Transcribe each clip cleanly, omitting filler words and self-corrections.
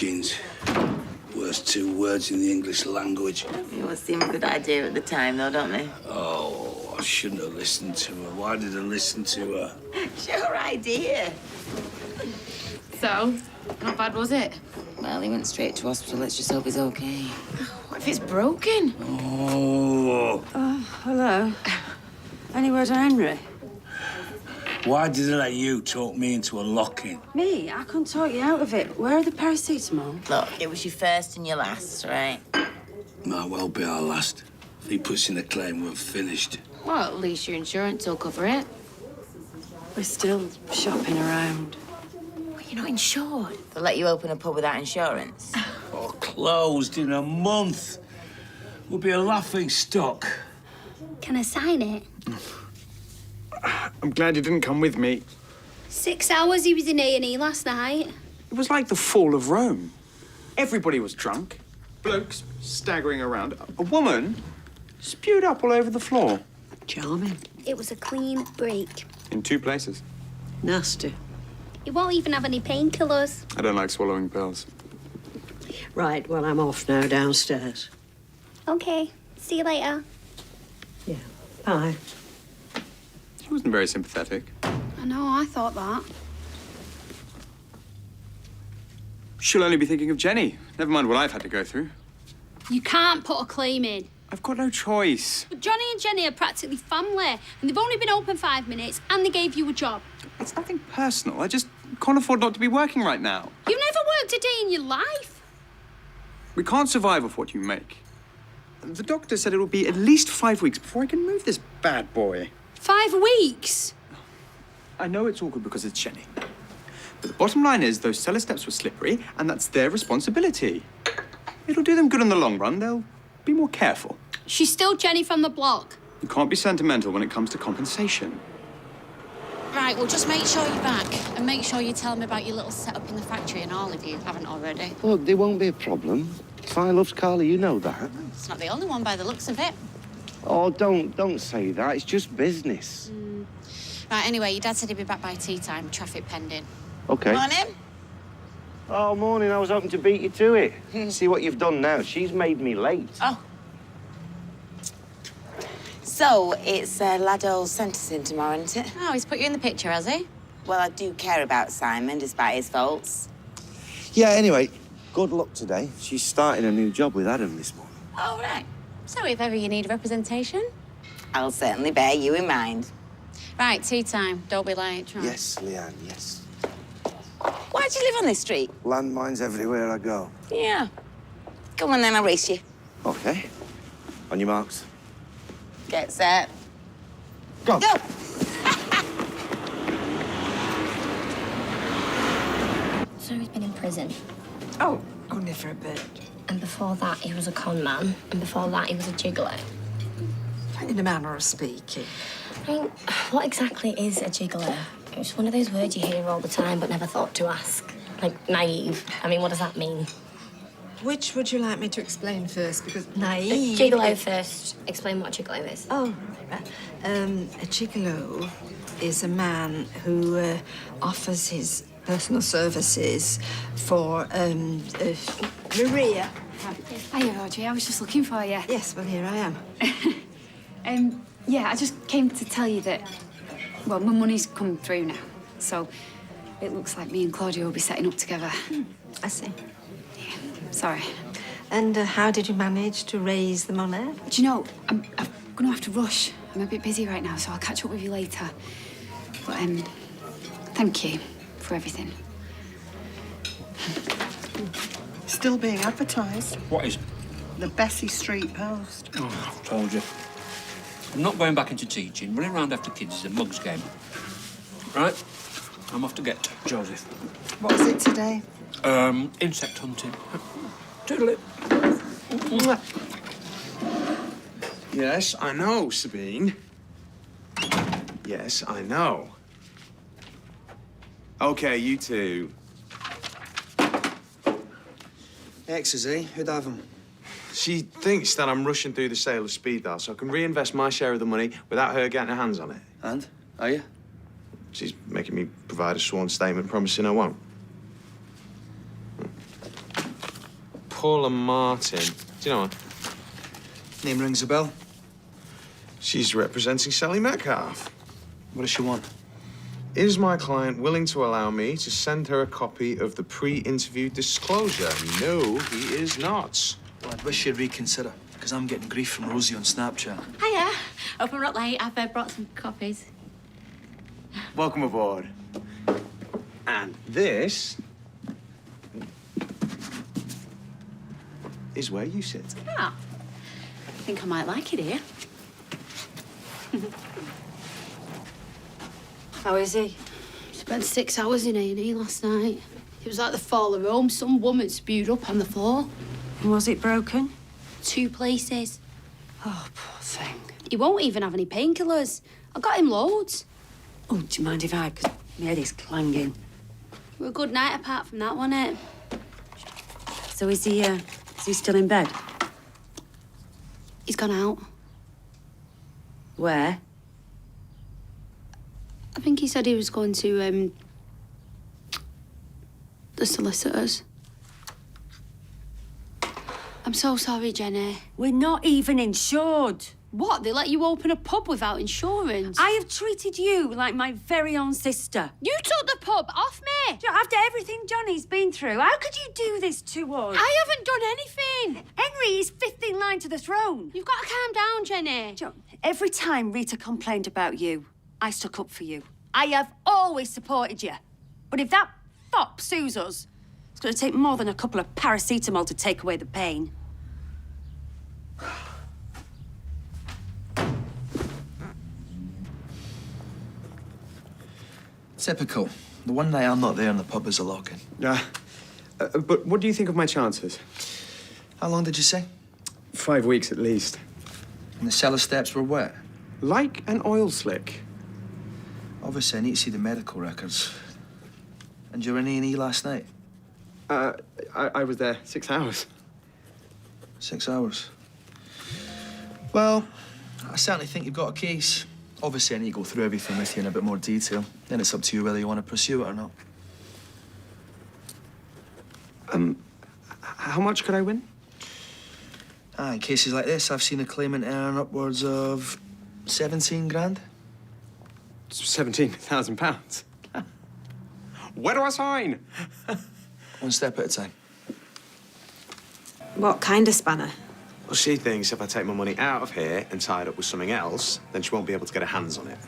Lockins. Worst two words in the English language. It all seemed a good idea at the time, though, don't they? Oh, I shouldn't have listened to her. Why did I listen to her? It's your idea. So, not bad, was it? Well, he went straight to hospital. Let's just hope he's okay. What if it's broken? Oh. Hello. Any word on Henry? Why did they let you talk me into a lock-in? Me? I couldn't talk you out of it. Where are the paracetamol? Look, it was your first and your last, right? Might well be our last. If he puts in a claim, we're finished. Well, at least your insurance will cover it. We're still shopping around. Well, you're not insured. They'll let you open a pub without insurance. Oh, closed in a month. We'll be a laughing stock. Can I sign it? I'm glad you didn't come with me. 6 hours he was in A&E last night. It was like the fall of Rome. Everybody was drunk. Blokes staggering around. A woman spewed up all over the floor. Charming. It was a clean break. In 2 places. Nasty. He won't even have any painkillers. I don't like swallowing pills. Right, well, I'm off now downstairs. Okay, see you later. Yeah, bye. She wasn't very sympathetic. I know, I thought that. She'll only be thinking of Jenny. Never mind what I've had to go through. You can't put a claim in. I've got no choice. But Johnny and Jenny are practically family, and they've only been open 5 minutes, and they gave you a job. It's nothing personal. I just can't afford not to be working right now. You've never worked a day in your life. We can't survive off what you make. The doctor said it will be at least 5 weeks before I can move this bad boy. 5 weeks? I know it's awkward because it's Jenny. But the bottom line is those cellar steps were slippery, and that's their responsibility. It'll do them good in the long run. They'll be more careful. She's still Jenny from the block. You can't be sentimental when it comes to compensation. Right, well, just make sure you're back. And make sure you tell me about your little setup in the factory and all, if you haven't already. Look, there won't be a problem. Si loves Carly, you know that. It's not the only one by the looks of it. Oh, don't say that. It's just business. Right, anyway, your dad said he'd be back by tea time, traffic pending. Okay. Morning. Oh, morning. I was hoping to beat you to it. See what you've done now. She's made me late. Oh. So, it's Lado's sentencing tomorrow, isn't it? Oh, he's put you in the picture, has he? Well, I do care about Simon, despite his faults. Yeah, anyway, good luck today. She's starting a new job with Adam this morning. Oh, right. So if ever you need representation. I'll certainly bear you in mind. Right, tea time. Don't be late. Right. Yes, Leanne, yes. Why do you live on this street? Landmines everywhere I go. Yeah. Go on then, I'll race you. Okay. On your marks. Get set. Go. Go! So he's been in prison. Oh, only for a bit. And before that, he was a con man. And before that, he was a gigolo. In a manner of speaking. I mean, what exactly is a gigolo? It's one of those words you hear all the time but never thought to ask. Like, naive. I mean, what does that mean? Which would you like me to explain first? Because naive... Gigolo first. Explain what a gigolo is. Oh, right. A gigolo is a man who offers his personal services for Maria. Hiya, Audrey. I was just looking for you. Yes, well, here I am. Yeah, I just came to tell you that, well, my money's come through now. So it looks like me and Claudia will be setting up together. I see. Yeah, sorry. And how did you manage to raise the money? Do you know, I'm going to have to rush. I'm a bit busy right now, so I'll catch up with you later. But, thank you for everything. Still being advertised. What is it? The Bessie Street Post. Oh, I've told you. I'm not going back into teaching. Running around after kids is a mug's game. Right? I'm off to get Joseph. What was it today? Insect hunting. Toodle it. Yes, I know, Sabine. Yes, I know. Okay, you two. Exes, eh? Who'd have them? She thinks that I'm rushing through the sale of speed dial so I can reinvest my share of the money without her getting her hands on it. And? Are you? She's making me provide a sworn statement promising I won't. Paula Martin. Do you know her? Name rings a bell. She's representing Sally Metcalf. What does she want? Is my client willing to allow me to send her a copy of the pre-interview disclosure? No, he is not. Well, I'd wish you'd reconsider, because I'm getting grief from Rosie on Snapchat. Hiya. Hope I'm not late. I've brought some copies. Welcome aboard. And this is where you sit. Ah, I think I might like it here. How is he? Spent 6 hours in A&E last night. It was like the fall of Rome. Some woman spewed up on the floor. Was it broken? 2 places. Oh, poor thing. He won't even have any painkillers. I got him loads. Oh, do you mind if I... Because my head is clanging. It was a good night apart from that, wasn't it? So is he still in bed? He's gone out. Where? I think he said he was going to, the solicitors. I'm so sorry, Jenny. We're not even insured. What? They let you open a pub without insurance? I have treated you like my very own sister. You took the pub off me! After everything Johnny's been through, how could you do this to us? I haven't done anything! Henry is fifth in line to the throne. You've got to calm down, Jenny. Every time Rita complained about you, I stuck up for you. I have always supported you. But if that fop sues us, it's going to take more than a couple of paracetamol to take away the pain. Typical. The one night I'm not there and the pub is a lock-in. But what do you think of my chances? How long did you say? 5 weeks at least. And the cellar steps were wet? Like an oil slick. Obviously, I need to see the medical records. And you were in A&E last night? I was there 6 hours. 6 hours? Well, I certainly think you've got a case. Obviously, I need to go through everything with you in a bit more detail. Then it's up to you whether you want to pursue it or not. How much could I win? In cases like this, I've seen a claimant earn upwards of 17 grand. £17,000. Where do I sign? One step at a time. What kind of spanner? Well, she thinks if I take my money out of here and tie it up with something else, then she won't be able to get her hands on it.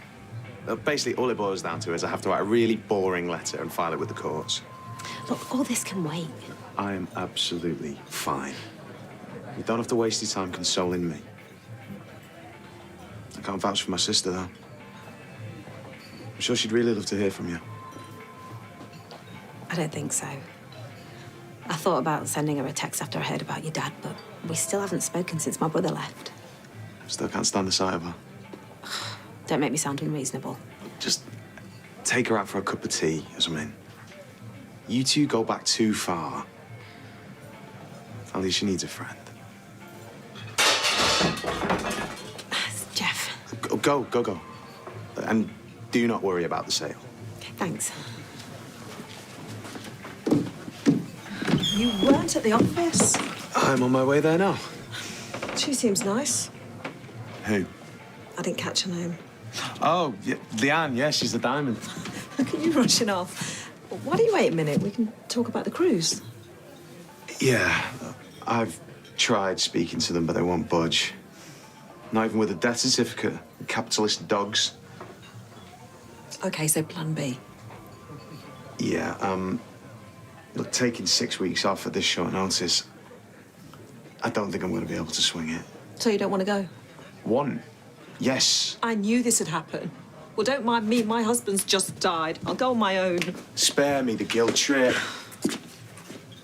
Basically, all it boils down to is I have to write a really boring letter and file it with the courts. Look, all this can wait. I am absolutely fine. You don't have to waste your time consoling me. I can't vouch for my sister, though. I'm sure she'd really love to hear from you. I don't think so. I thought about sending her a text after I heard about your dad, but we still haven't spoken since my brother left. Still can't stand the sight of her. Don't make me sound unreasonable. Just take her out for a cup of tea or something. You two go back too far. At least she needs a friend. Jeff. Go. And do not worry about the sale. Thanks. You weren't at the office. I'm on my way there now. She seems nice. Who? I didn't catch her name. Oh, yeah, Leanne, yeah, she's the diamond. Look at you rushing off. Why don't you wait a minute? We can talk about the cruise. Yeah, I've tried speaking to them, but they won't budge. Not even with a death certificate. Capitalist dogs. Okay, so plan B. Yeah, look, taking 6 weeks off at this short notice, I don't think I'm going to be able to swing it. So you don't want to go? One, yes. I knew this would happen. Well, don't mind me. My husband's just died. I'll go on my own. Spare me the guilt trip.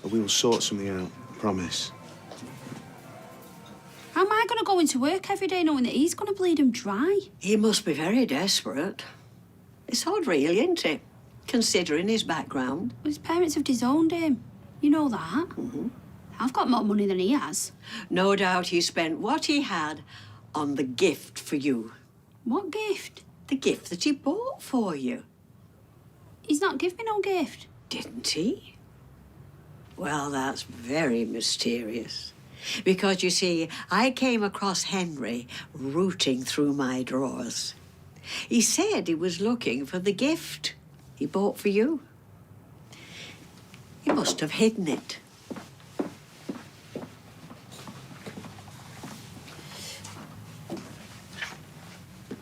But we will sort something out, promise. How am I going to go into work every day knowing that he's going to bleed him dry? He must be very desperate. It's odd, really, isn't it? Considering his background. His parents have disowned him. You know that. Mm-hmm. I've got more money than he has. No doubt he spent what he had on the gift for you. What gift? The gift that he bought for you. He's not given me no gift. Didn't he? Well, that's very mysterious. Because, you see, I came across Henry rooting through my drawers. He said he was looking for the gift he bought for you. He must have hidden it.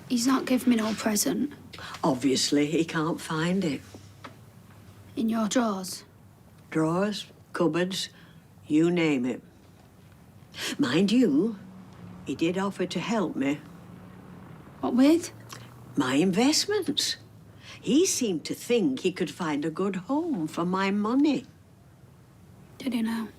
He's not given me no present. Obviously, he can't find it. In your drawers? Drawers, cupboards, you name it. Mind you, he did offer to help me. What with? My investments. He seemed to think he could find a good home for my money. Did he know?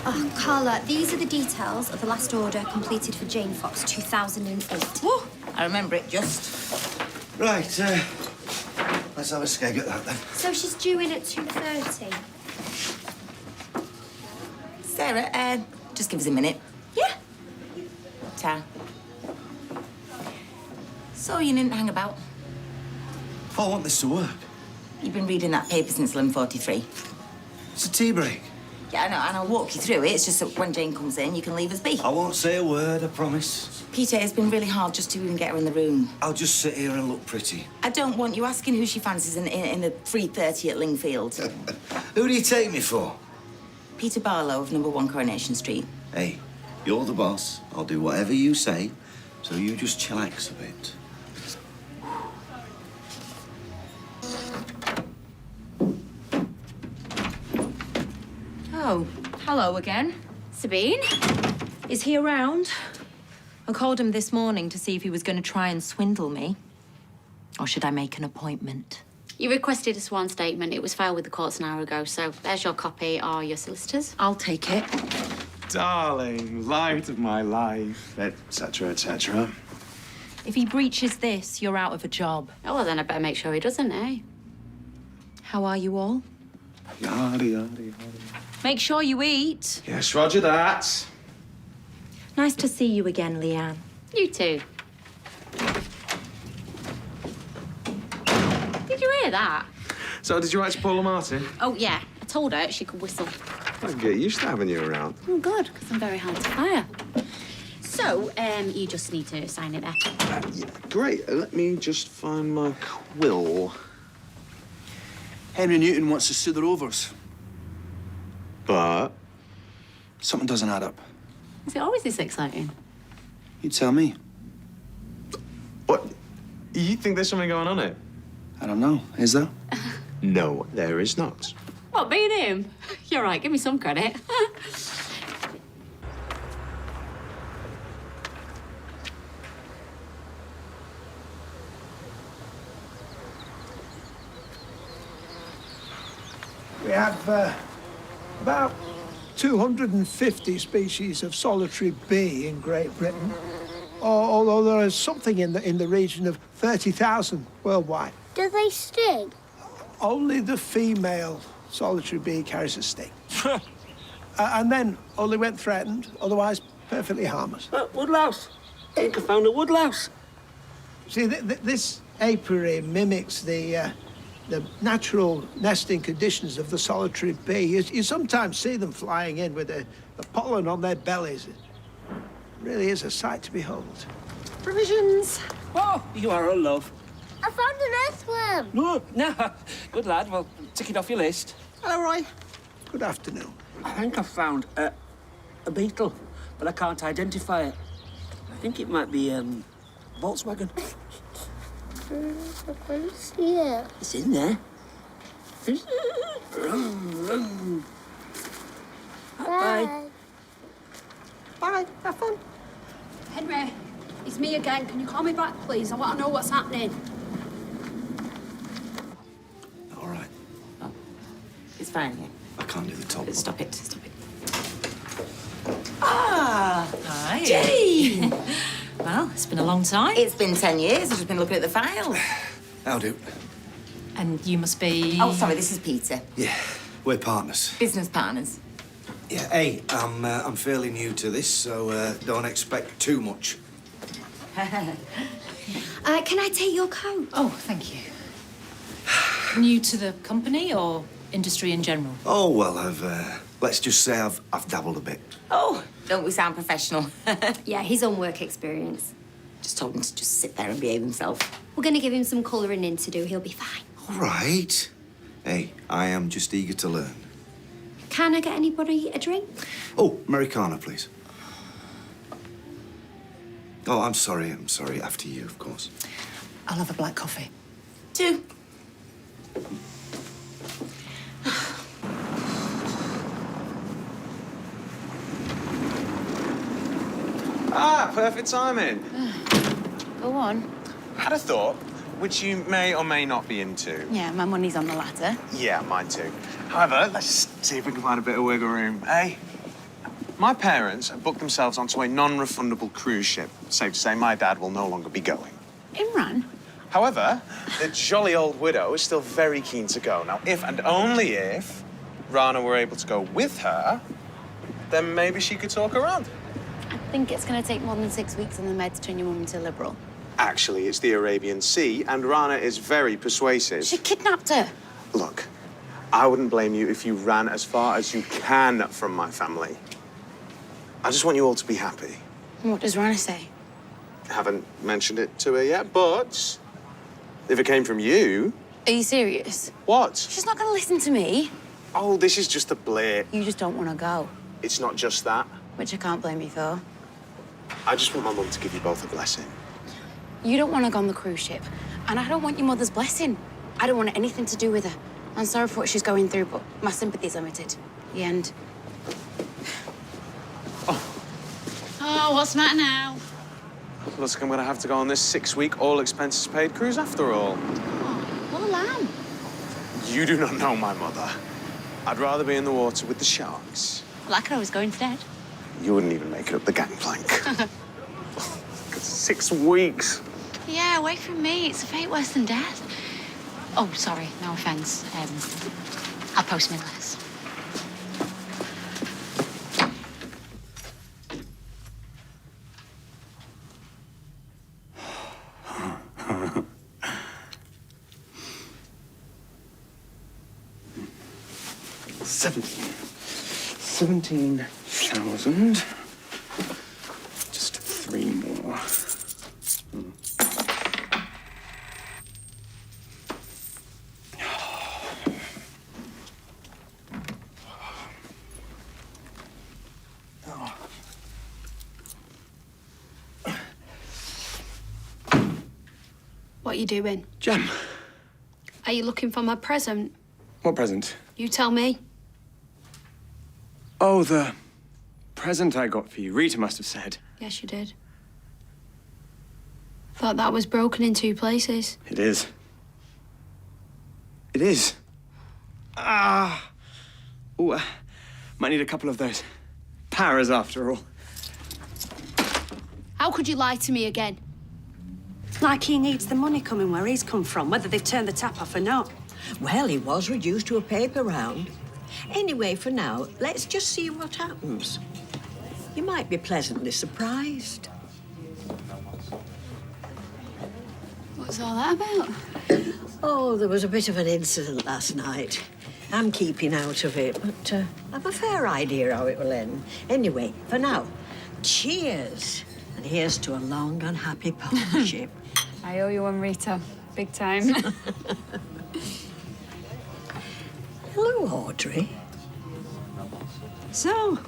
Oh, Carla, these are the details of the last order completed for Jane Fox, 2008. Oh, I remember it just. Right, let's have a skeg at that then. So she's due in at 2:30. Sarah, just give us a minute. Yeah? Ta. So you didn't hang about? I want this to work. You've been reading that paper since 11:43. It's a tea break. Yeah, I know, and I'll walk you through it. It's just that when Jane comes in, you can leave us be. I won't say a word, I promise. Peter, it's been really hard just to even get her in the room. I'll just sit here and look pretty. I don't want you asking who she fancies in the 3:30 at Lingfield. Who do you take me for? Peter Barlow of number 1 Coronation Street. Hey, you're the boss. I'll do whatever you say, so you just chillax a bit. Oh, hello again. Sabine? Is he around? I called him this morning to see if he was going to try and swindle me. Or should I make an appointment? You requested a sworn statement. It was filed with the courts an hour ago, so there's your copy or your solicitors. I'll take it. Darling, light of my life, etc., etc. If he breaches this, you're out of a job. Oh, well, then I better make sure he doesn't, eh? How are you all? Yardy, yardy, yardy. Make sure you eat. Yes, roger that. Nice to see you again, Leanne. You too. Did you hear that? So, did you write to Paula Martin? Oh, yeah. I told her she could whistle. I get used to having you around. Oh, good, because I'm very hard to fire. So, you just need to sign it there. Yeah, great. Let me just find my quill. Henry Newton wants to sue the Rovers. But? Something doesn't add up. Is it always this exciting? You tell me. What? You think there's something going on here? I don't know. Is there? No, there is not. What, being him? You're right, give me some credit. We have about 250 species of solitary bee in Great Britain, although there is something in the region of 30,000 worldwide. Do they sting? Only the female solitary bee carries a sting. And then only when threatened, otherwise perfectly harmless. Woodlouse. I think I found a woodlouse. See, this apiary mimics the natural nesting conditions of the solitary bee. You sometimes see them flying in with the pollen on their bellies. It really is a sight to behold. Provisions. Oh, you are a love. I found an earthworm. No. Good lad. Well, tick it off your list. Hello, Roy. Good afternoon. I think I found a beetle, but I can't identify it. I think it might be Volkswagen. I can't see it. It's in there. Bye. Bye. Have fun. Henry, it's me again. Can you call me back, please? I want to know what's happening. All right. Oh, it's fine, yeah. I can't do the top. Stop it, stop it. Ah, Hi. Jane! Well, Well, it's been a long time. It's been 10 years. I've just been looking at the files. How do? And you must be... Oh, sorry, this is Peter. Yeah, we're partners. Business partners. Yeah, hey, I'm fairly new to this, so don't expect too much. Can I take your coat? Oh, thank you. New to the company or industry in general? Oh, well, let's just say I've dabbled a bit. Oh, don't we sound professional? Yeah, he's on work experience. Just told him to just sit there and behave himself. We're going to give him some colouring in to do. He'll be fine. All right. Hey, I am just eager to learn. Can I get anybody a drink? Oh, Americano, please. Oh, I'm sorry. After you, of course. I'll have a black coffee. 2. Ah, perfect timing. Go on. Had a thought, which you may or may not be into. Yeah, my money's on the ladder. Yeah, mine too. However, let's see if we can find a bit of wiggle room, eh? My parents have booked themselves onto a non-refundable cruise ship. Safe to say, my dad will no longer be going. Imran? However, the jolly old widow is still very keen to go. Now, if and only if Rana were able to go with her, then maybe she could talk around. I think it's going to take more than 6 weeks on the med to turn your mum into a liberal. Actually, it's the Arabian Sea, and Rana is very persuasive. She kidnapped her. Look, I wouldn't blame you if you ran as far as you can from my family. I just want you all to be happy. What does Rana say? Haven't mentioned it to her yet, but if it came from you... Are you serious? What? She's not going to listen to me. Oh, this is just a blip. You just don't want to go. It's not just that. Which I can't blame you for. I just want my mum to give you both a blessing. You don't want to go on the cruise ship. And I don't want your mother's blessing. I don't want anything to do with her. I'm sorry for what she's going through, but my sympathy's limited. The end. Oh, what's the matter now? Looks like I'm going to have to go on this 6-week all-expenses-paid cruise after all. Oh, what a lamb. You do not know my mother. I'd rather be in the water with the sharks. Well, I could always go instead. You wouldn't even make it up the gangplank. 6 weeks. Yeah, away from me. It's a fate worse than death. Oh, sorry, no offence. I'll post my letters. $17,000. Just 3 more. What are you doing? Jem, Are you looking for my present? what present? You tell me. Oh, the present I got for you. Rita must have said. Yes, you did. Thought that was broken in 2 places. It is. It is. Ah. Oh, might need a couple of those. Paras, after all. How could you lie to me again? Like he needs the money coming where he's come from, whether they've turned the tap off or not. Well, he was reduced to a paper round. Anyway, for now, let's just see what happens. You might be pleasantly surprised. What's all that about? Oh, there was a bit of an incident last night. I'm keeping out of it, but I've a fair idea how it will end. Anyway, for now, cheers. And here's to a long and happy partnership. I owe you one, Rita. Big time. Hello, Audrey. So,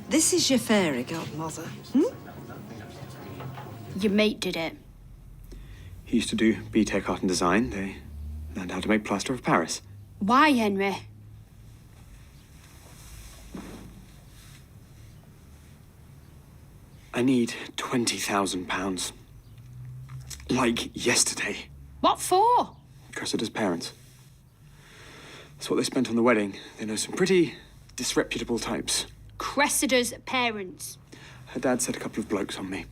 this is your fairy godmother, Your mate did it. He used to do BTEC art and design. They learned how to make plaster of Paris. Why, Henry? I need £20,000. Like yesterday. What for? Cressida's parents. That's what they spent on the wedding. They know some pretty disreputable types. Cressida's parents. Her dad set a couple of blokes on me.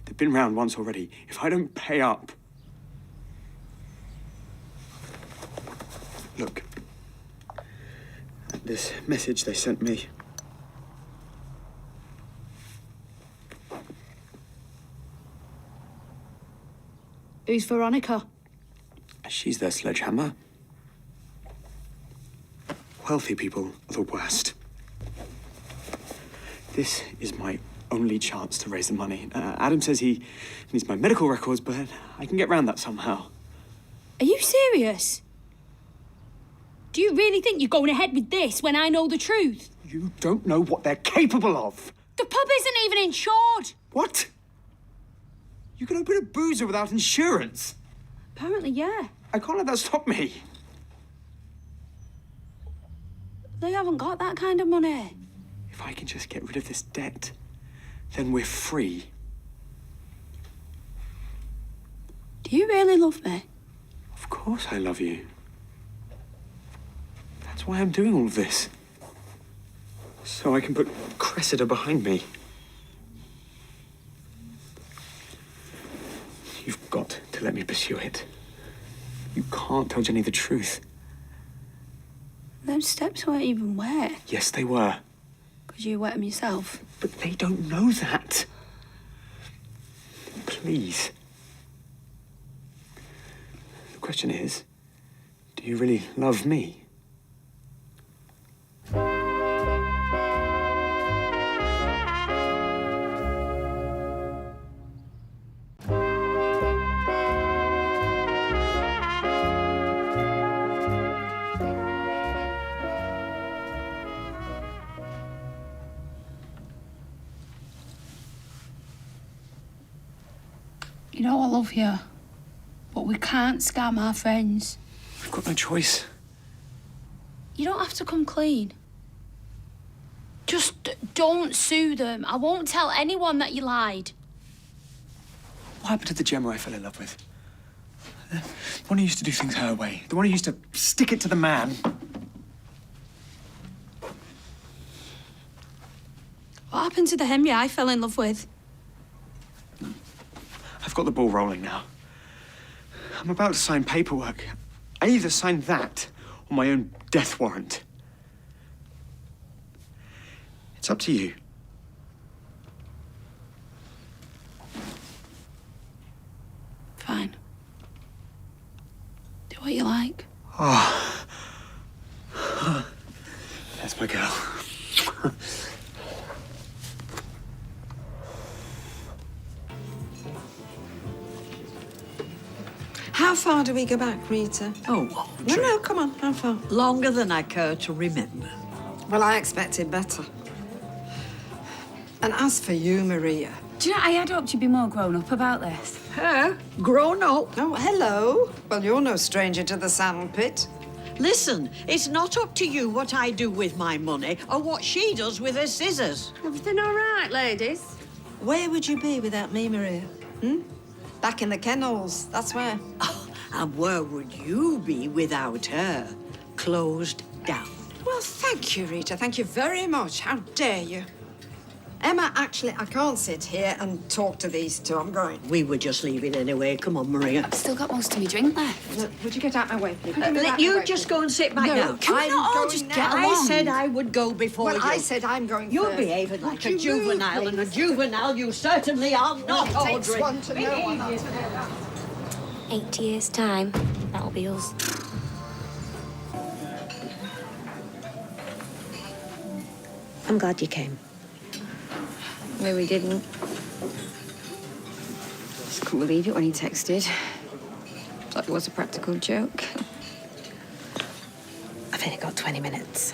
They've been round once already. If I don't pay up... Look. This message they sent me. Who's Veronica? She's their sledgehammer. Wealthy people are the worst. This is my only chance to raise the money. Adam says he needs my medical records, but I can get round that somehow. Are you serious? Do you really think you're going ahead with this when I know the truth? You don't know what they're capable of. The pub isn't even insured. What? You can open a boozer without insurance. Apparently, yeah. I can't let that stop me. They haven't got that kind of money. If I can just get rid of this debt, then we're free. Do you really love me? Of course I love you. That's why I'm doing all of this. So I can put Cressida behind me. You've got to let me pursue it. You can't tell Jenny the truth. Those steps weren't even wet. Yes, they were. Because you wet them yourself. But they don't know that. Please. The question is, do you really love me? You know I love you, but we can't scam our friends. We've got no choice. You don't have to come clean. Just don't sue them. I won't tell anyone that you lied. What happened to the Gemma I fell in love with? The one who used to do things her way. The one who used to stick it to the man. What happened to the Henry I fell in love with? I've got the ball rolling now. I'm about to sign paperwork. I either sign that or my own death warrant. It's up to you. Fine. Do what you like. Oh. That's my girl. How far do we go back, Rita? Oh, No, come on, how far? longer than I care to remember. Well, I expected better. And as for you, Maria... Do you know, I had hoped you'd be more grown up about this. Her? Grown up? Oh, hello. Well, you're no stranger to the sandpit. Listen, it's not up to you what I do with my money or what she does with her scissors. Everything all right, ladies? Where would you be without me, Maria? Back in the kennels, that's where. Oh, and where would you be without her? Closed down. Well, thank you, Rita. Thank you very much. How dare you? Emma, actually, I can't sit here and talk to these two. I'm going. We were just leaving anyway. Come on, Maria. Still got most of my drink left. Look, would you get out my way, please? You just go and sit back No, down. can we not all just get I along? said I would go before Well, you. I said I'm going You're first. behaving like Would a you move, juvenile, and a please? juvenile you certainly are not, It takes Audrey. one to know one, I'll tell you that. 8 years' time, that'll be us. I'm glad you came. No, we didn't. Just couldn't believe it when he texted. Thought it was a practical joke. I've only got 20 minutes.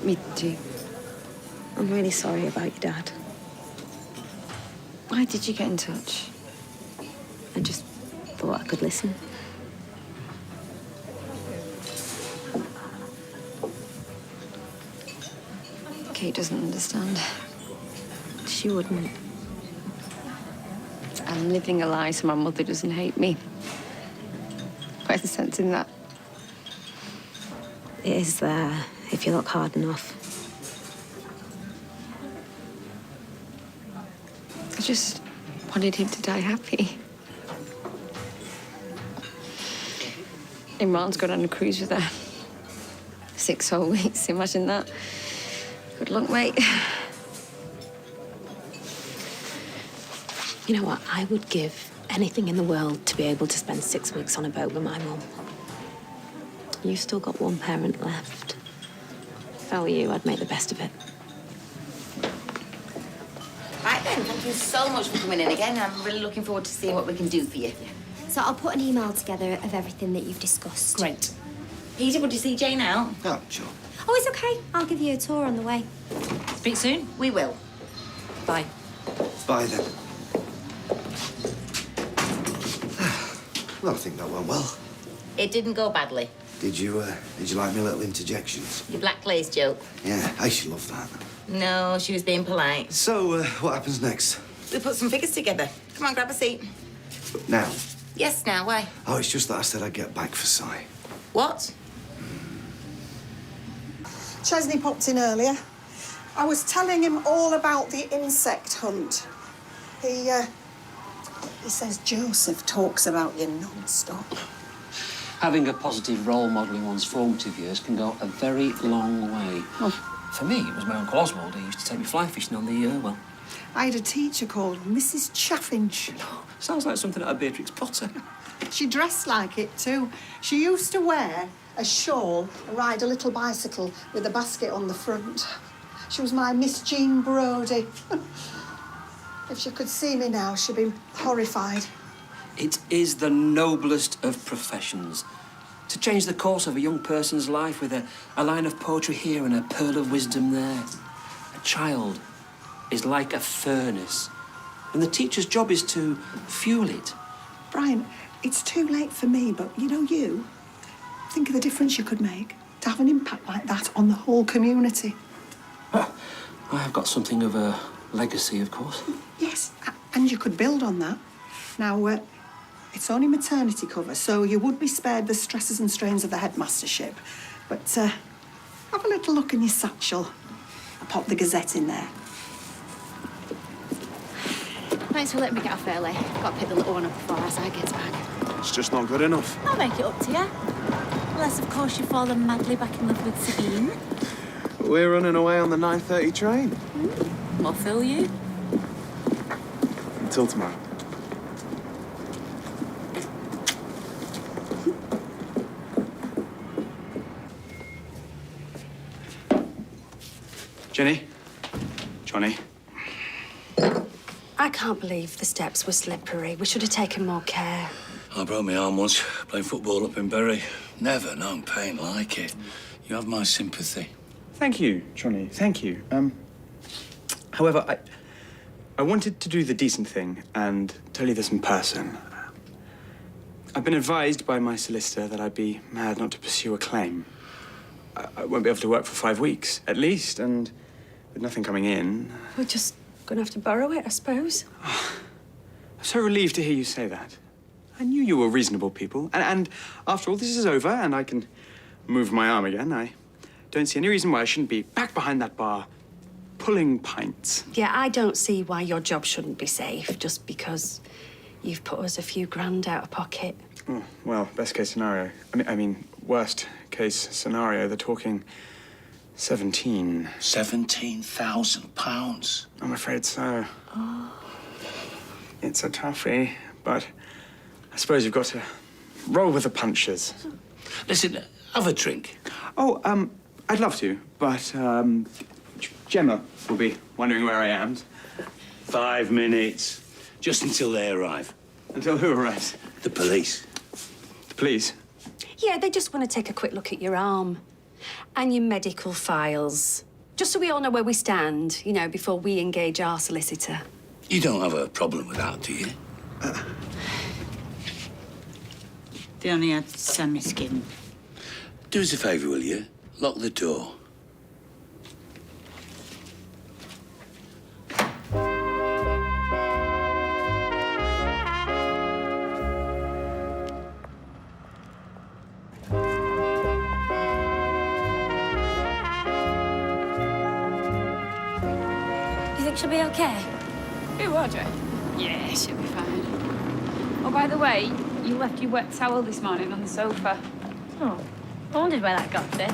Me too. I'm really sorry about your dad. Why did you get in touch? I just thought I could listen. Kate doesn't understand. She wouldn't. I'm living a lie so my mother doesn't hate me. Where's the sense in that? It is there if you look hard enough. just wanted him to die happy. Imran's gone on a cruise with her. 6 whole weeks, imagine that. Good luck, mate. You know what? I would give anything in the world to be able to spend 6 weeks on a boat with my mum. You've still got one parent left. If I were you, I'd make the best of it. Right then, thank you so much for coming in again. I'm really looking forward to seeing what we can do for you. So I'll put an email together of everything that you've discussed. Great. Peter, would you see Jane out? Oh, sure. Oh, it's okay. I'll give you a tour on the way. Speak soon. We will. Bye. Bye, then. Well, I think that went well. It didn't go badly. Did you like my little interjections? Your black lace joke. Yeah, I should love that. No, she was being polite. So, what happens next? We put some figures together. Come on, grab a seat. Now? Yes, now, why? Oh, it's just that I said I'd get back for Si. What? Chesney popped in earlier. I was telling him all about the insect hunt. He says Joseph talks about you non-stop. Having a positive role model in one's formative years can go a very long way. Well, for me, it was my Uncle Oswald. He used to take me fly fishing on the, well... I had a teacher called Mrs. Chaffinch. Sounds like something out of Beatrix Potter. She dressed like it, too. She used to wear a shawl and ride a little bicycle with a basket on the front. She was my Miss Jean Brodie. If she could see me now, she'd be horrified. It is the noblest of professions. To change the course of a young person's life with a line of poetry here and a pearl of wisdom there. A child is like a furnace, and the teacher's job is to fuel it. Brian, it's too late for me, but you know you. Think of the difference you could make to have an impact like that on the whole community. I have got something of a legacy, of course. Yes, and you could build on that. Now, it's only maternity cover, so you would be spared the stresses and strains of the headmastership. But have a little look in your satchel. I'll pop the Gazette in there. Thanks for letting me get off early. Got to pick the little one up before our side gets back. It's just not good enough. I'll make it up to you. Unless, of course, you've fallen madly back in love with Sabine. We're running away on the 9:30 train. What fill you? Until tomorrow. Jenny? Johnny? I can't believe the steps were slippery. We should have taken more care. I broke my arm once playing football up in Bury. Never known pain like it. You have my sympathy. Thank you, Johnny. Thank you. However, I wanted to do the decent thing and tell you this in person. I've been advised by my solicitor that I'd be mad not to pursue a claim. I won't be able to work for 5 weeks, at least, and with nothing coming in. We're just gonna have to borrow it, I suppose. I'm so relieved to hear you say that. I knew you were reasonable people. And after all, this is over and I can move my arm again. I don't see any reason why I shouldn't be back behind that bar, pulling pints. Yeah, I don't see why your job shouldn't be safe just because you've put us a few grand out of pocket. Oh, well, best case scenario. I mean, worst case scenario, they're talking 17. £17,000? I'm afraid so. Oh. It's a toughie, but I suppose you've got to roll with the punches. Listen, have a drink. Oh, I'd love to, but, Gemma will be wondering where I am. 5 minutes. Just until they arrive. Until who arrives? The police. The police? Yeah, they just want to take a quick look at your arm and your medical files. Just so we all know where we stand, you know, before we engage our solicitor. You don't have a problem with that, do you? They only had semi skin. Do us a favour, will you? Lock the door. You think she'll be okay? Who, Audrey? Yeah, she'll be fine. Oh, by the way, you left your wet towel this morning on the sofa. Oh, I wondered where that got to.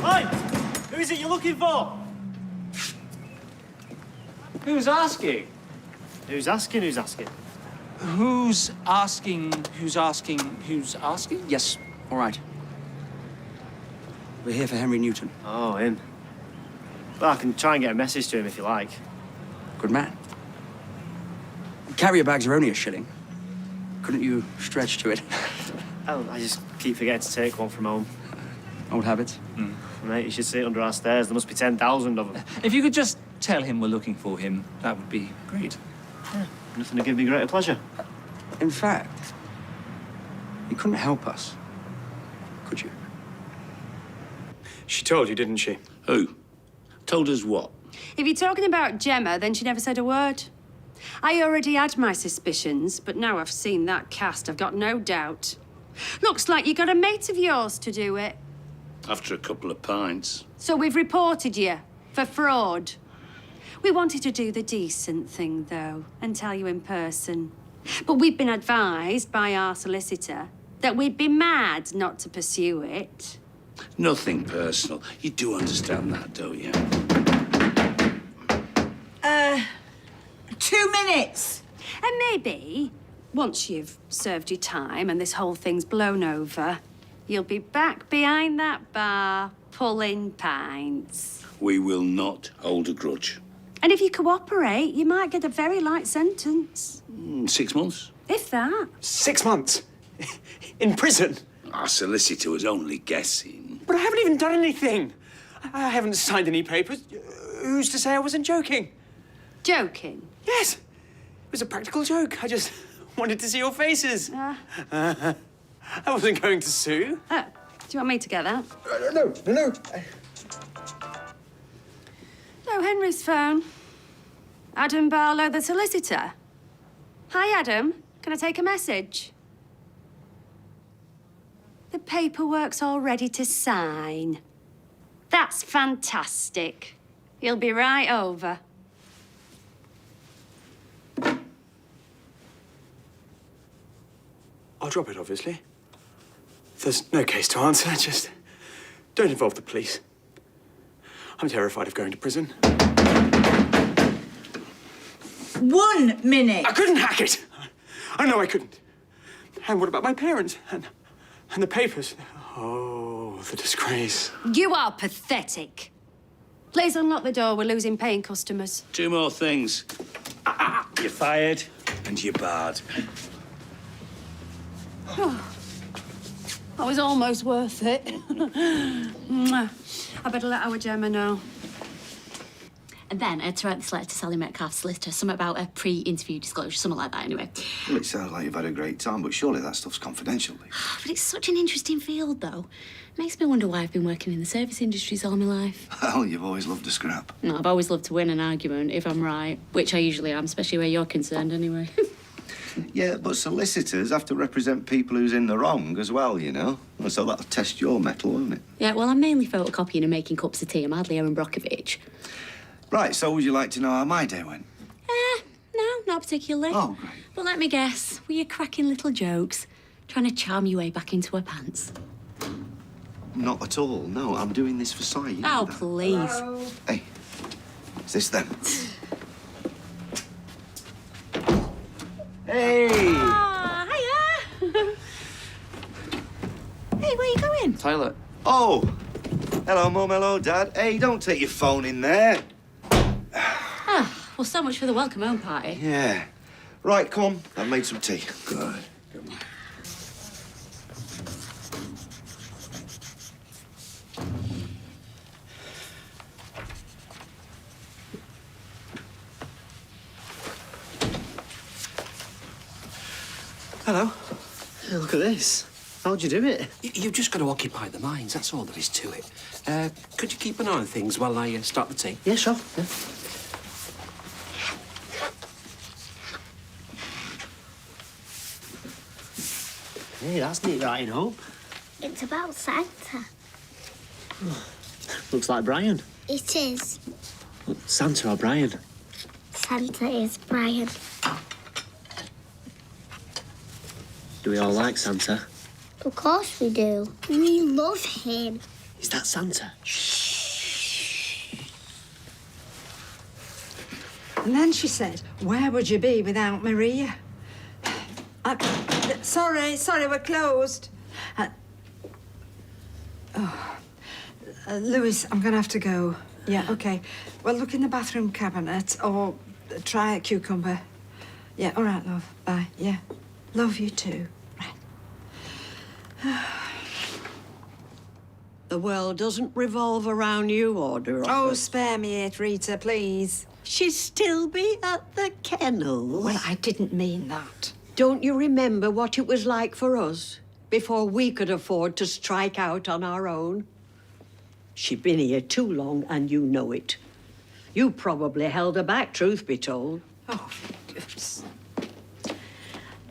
Oi! Who is it you're looking for? Who's asking? Who's asking? Who's asking? Who's asking? Who's asking? Who's asking? Yes, all right. We're here for Henry Newton. Oh, him. Well, I can try and get a message to him if you like. Good man. Carrier bags are only a shilling. Couldn't you stretch to it? Oh, I just keep forgetting to take one from home. Old habits. Mate, you should see it under our stairs. There must be 10,000 of them. If you could just tell him we're looking for him, that would be great. Yeah, nothing to give me greater pleasure. In fact, you couldn't help us, could you? She told you, didn't she? Who? Told us what? If you're talking about Gemma, then she never said a word. I already had my suspicions, but now I've seen that cast, I've got no doubt. Looks like you got a mate of yours to do it. After a couple of pints. So we've reported you for fraud. We wanted to do the decent thing, though, and tell you in person. But we've been advised by our solicitor that we'd be mad not to pursue it. Nothing personal. You do understand that, don't you? 2 minutes. And maybe, once you've served your time and this whole thing's blown over, you'll be back behind that bar, pulling pints. We will not hold a grudge. And if you cooperate, you might get a very light sentence. 6 months? If that. 6 months? In prison? Our solicitor was only guessing. But I haven't even done anything. I haven't signed any papers. Who's to say I wasn't joking? Joking? Yes. It was a practical joke. I just wanted to see your faces. I wasn't going to sue. Oh, do you want me to get that? No. No, Henry's phone. Adam Barlow, the solicitor. Hi, Adam. Can I take a message? The paperwork's all ready to sign. That's fantastic. He'll be right over. I'll drop it, obviously. There's no case to answer. Just don't involve the police. I'm terrified of going to prison. 1 minute. I couldn't hack it. I know I couldn't. And what about my parents? And the papers? Oh, the disgrace. You are pathetic. Please unlock the door. We're losing paying customers. 2 more things. You're fired and you're barred. That was almost worth it. Mwah. I better let our Gemma know. And then I had to write this letter to Sally Metcalfe's solicitor, something about a pre-interview disclosure, something like that, anyway. Well, it sounds like you've had a great time, but surely that stuff's confidential. But it's such an interesting field, though. Makes me wonder why I've been working in the service industries all my life. Well, you've always loved a scrap. No, I've always loved to win an argument, if I'm right, which I usually am, especially where you're concerned, anyway. Yeah, but solicitors have to represent people who's in the wrong as well, you know? So that'll test your mettle, won't it? Yeah, well, I'm mainly photocopying and making cups of tea. I'm hardly Erin Brockovich. Right, so would you like to know how my day went? No, not particularly. Oh, great. But let me guess, were you cracking little jokes, trying to charm your way back into her pants? Not at all, no. I'm doing this for Si. You know Oh, that. please. Hello? Hey, is this them? Hey! Oh, hiya! Hey, where you going? Toilet. Oh! Hello, Mum. Hello, Dad. Hey, don't take your phone in there. Ah, well, so much for the welcome home party. Yeah. Right, come on. I've made some tea. Good. Hello. Hey, look at this. How'd you do it? You've just got to occupy the minds, that's all there is to it. Could you keep an eye on things while I start the tea? Yeah, sure. Yeah. Hey, that's neat writing up. It's about Santa. Looks like Brian. It is. Santa or Brian? Santa is Brian. Do we all like Santa? Of course we do. We love him. Is that Santa? And then she said, where would you be without Maria? Sorry, we're closed. Louis, I'm going to have to go. Yeah, OK. Well, look in the bathroom cabinet or try a cucumber. Yeah, all right, love. Bye. Yeah. Love you too. Right. The world doesn't revolve around you, Order. Oh, spare me it, Rita, please. She'd still be at the kennels. Well, I didn't mean that. Don't you remember what it was like for us before we could afford to strike out on our own? She'd been here too long, and you know it. You probably held her back, truth be told. Oh,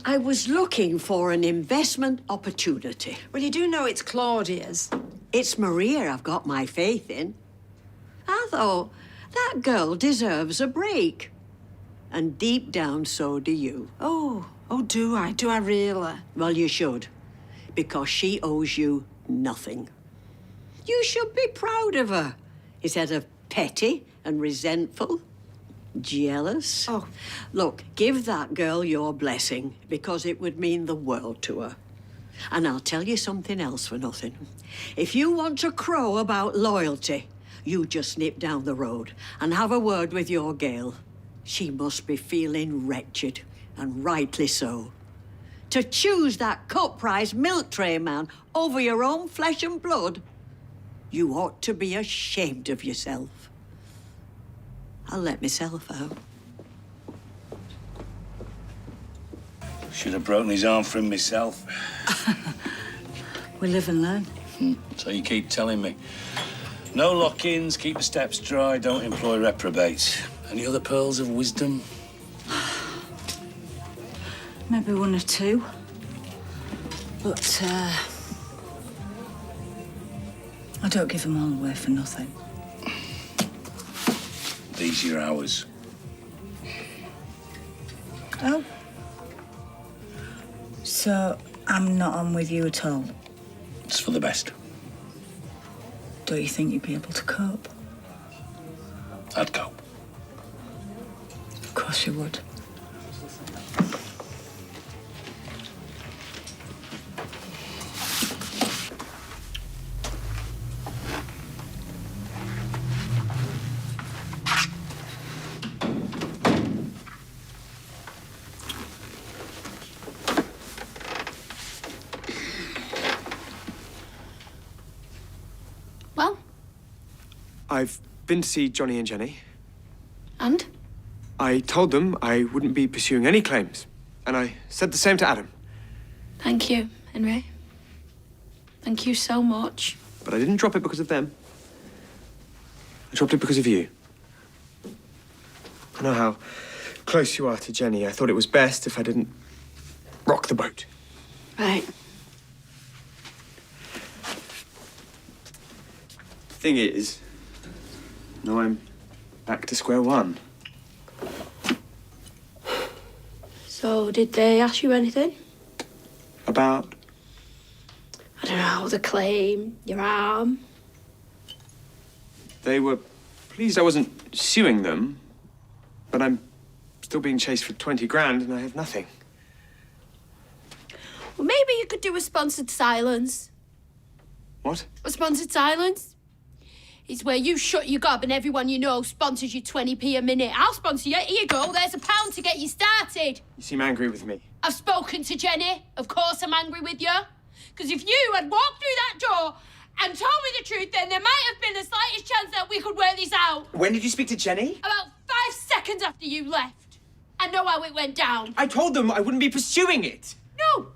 I was looking for an investment opportunity. Well, you do know it's Claudia's. It's Maria I've got my faith in. I thought, that girl deserves a break. And deep down, so do you. Oh, do I? Do I really? Well, you should, because she owes you nothing. You should be proud of her, instead of petty and resentful, jealous. Oh. Look, give that girl your blessing, because it would mean the world to her. And I'll tell you something else for nothing. If you want to crow about loyalty, you just nip down the road and have a word with your Gail. She must be feeling wretched, and rightly so. To choose that cut-price milk tray man over your own flesh and blood, you ought to be ashamed of yourself. I'll let myself out. Should have broken his arm for him myself. We live and learn. So you keep telling me. No lock-ins, keep the steps dry, don't employ reprobates. Any other pearls of wisdom? Maybe one or two. But, I don't give them all away for nothing. These are ours. Oh. So, I'm not on with you at all? It's for the best. Don't you think you'd be able to cope? I'd cope. Of course you would. Well, I've been to see Johnny and Jenny. and? I told them I wouldn't be pursuing any claims. And I said the same to Adam. Thank you, Henry. Thank you so much. But I didn't drop it because of them. I dropped it because of you. I know how close you are to Jenny. I thought it was best if I didn't rock the boat. Right. Thing is, now I'm back to square one. So, did they ask you anything? About? I don't know, the claim, your arm. They were pleased I wasn't suing them, but I'm still being chased for 20 grand and I have nothing. Well, maybe you could do a sponsored silence. What? A sponsored silence? It's where you shut your gob and everyone you know sponsors you 20p a minute. I'll sponsor you. Here you go. There's £1 to get you started. You seem angry with me. I've spoken to Jenny. Of course I'm angry with you. Because if you had walked through that door and told me the truth, then there might have been the slightest chance that we could work this out. When did you speak to Jenny? About 5 seconds after you left. I know how it went down. I told them I wouldn't be pursuing it. No.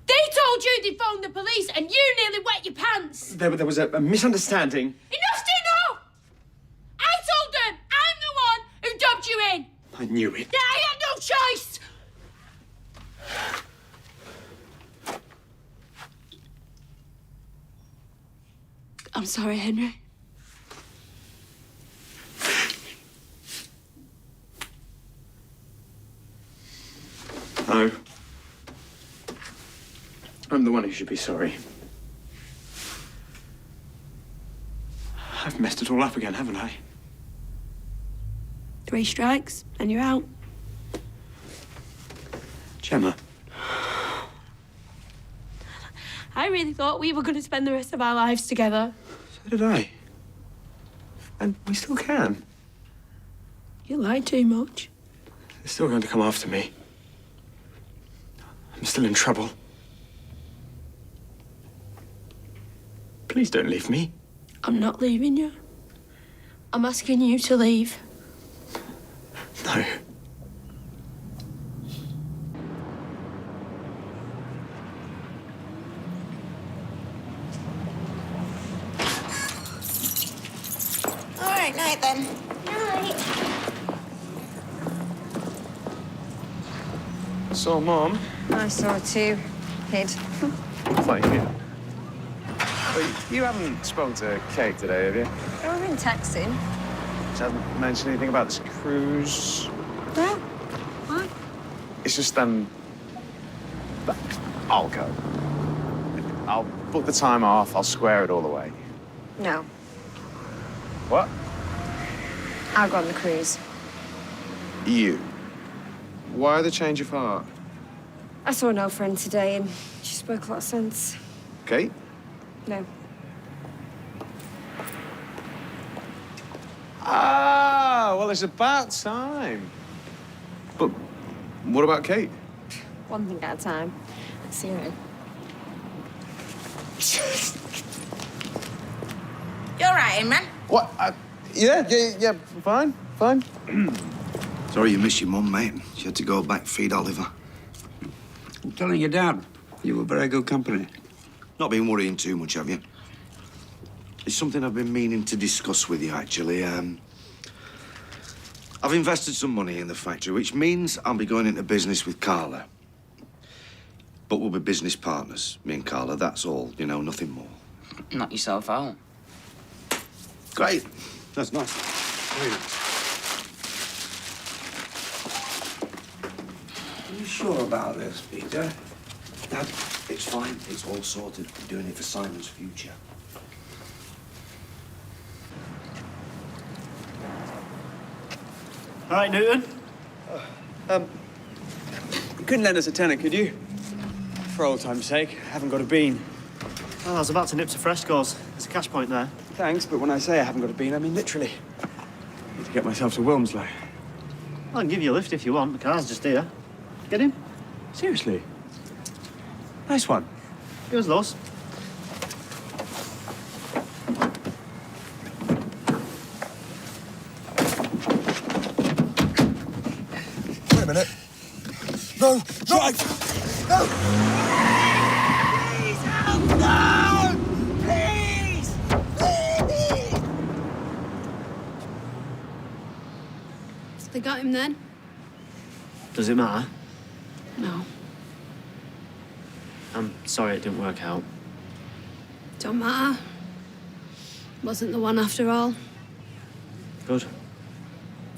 They told you they'd phoned the police and you nearly wet your pants. There was a misunderstanding. Enough's enough! I told them I'm the one who dubbed you in. I knew it. Yeah, I had no choice. I'm sorry, Henry. I'm the one who should be sorry. I've messed it all up again, haven't I? 3 strikes, and you're out. Gemma. I really thought we were going to spend the rest of our lives together. So did I. And we still can. You lie too much. They're still going to come after me. I'm still in trouble. Please don't leave me. I'm not leaving you. I'm asking you to leave. No. All right, night then. Night. So, Mum. I saw it too, kid. Thank you. Well, you haven't spoken to Kate today, have you? I've been texting. She hasn't mentioned anything about this cruise. No. Why? It's just, I'll go. I'll book the time off. I'll square it all away. No. What? I'll go on the cruise. You? Why the change of heart? I saw an old friend today and she spoke a lot of sense. Kate? No. Ah, well, it's about time. But what about Kate? One thing at a time. See you. You're right, man. What? Yeah, fine. Sorry you missed your mum, mate. She had to go back feed Oliver. I'm telling your dad, you were very good company. Not been worrying too much, have you? It's something I've been meaning to discuss with you, actually. I've invested some money in the factory, which means I'll be going into business with Carla. But we'll be business partners, me and Carla, that's all, you know, nothing more. Knock yourself out. Great. That's nice. Very nice. Are you sure about this, Peter? Dad, it's fine. It's all sorted. I'm doing it for Simon's future. All right, Newton. You couldn't lend us a tenner, could you? For old time's sake, I haven't got a bean. Well, I was about to nip to Fresco's. There's a cash point there. Thanks, but when I say I haven't got a bean, I mean literally. I need to get myself to Wilmslow. I can give you a lift if you want. The car's just here. Get in. Seriously? Nice one. Give us those. Wait a minute. No, drive! No! Please help! No! Please! Please! They got him then? Does it matter? No. I'm sorry it didn't work out. Don't matter. Wasn't the one after all. Good.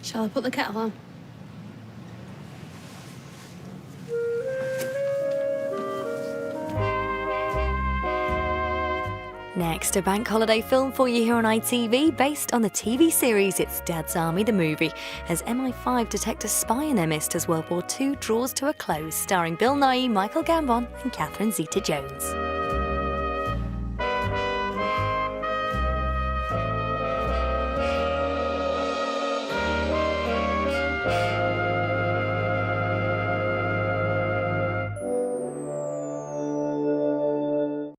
Shall I put the kettle on? Next, a bank holiday film for you here on ITV, based on the TV series It's Dad's Army, the movie, as MI5 detector spy in MI as World War II draws to a close, starring Bill Nighy, Michael Gambon and Catherine Zeta-Jones.